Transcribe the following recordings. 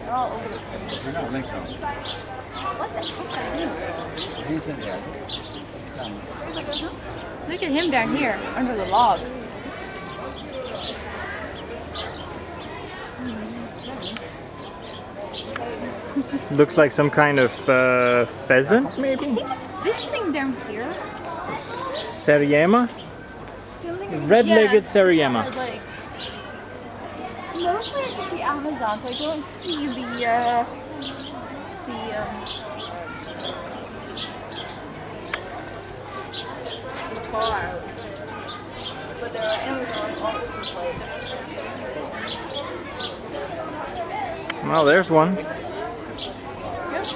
They're all over the place. What the heck is that? Look at him down here under the log. Looks like some kind of pheasant, I maybe? think it's this thing down here. Seriema? Something Red-legged Seriema. Red legs. Mostly I can see Amazon, so I don't see the parrots. But there are Amazons all over the place. Well, there's one. Yep,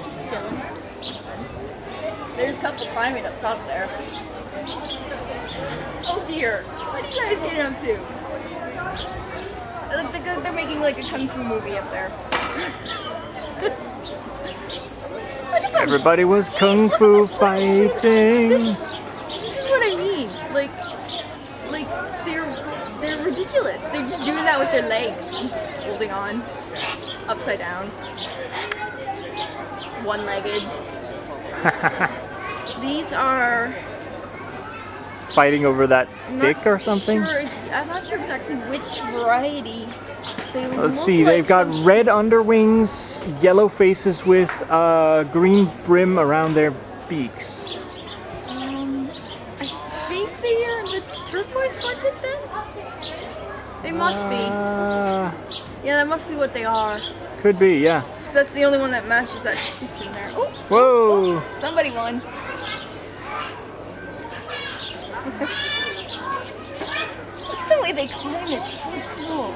just chilling. There's a couple climbing up top there. Oh dear, what are you guys getting up to? They're making like a kung fu movie up there. Look at them. Everybody was kung fu fighting. This is what I mean. Like they're ridiculous. They're just doing that with their legs, just holding on, upside down, one-legged. These are Fighting over that stick or something? I'm not sure exactly which variety. They Let's look see, like they've got some- red underwings, yellow faces with green brim around their beaks. I think they are the turquoise fronted then? They must be. Yeah, that must be what they are. Could be, yeah. So that's the only one that matches that description there. Oh, Whoa! oh, somebody won. Look at the way they climb, it's so cool.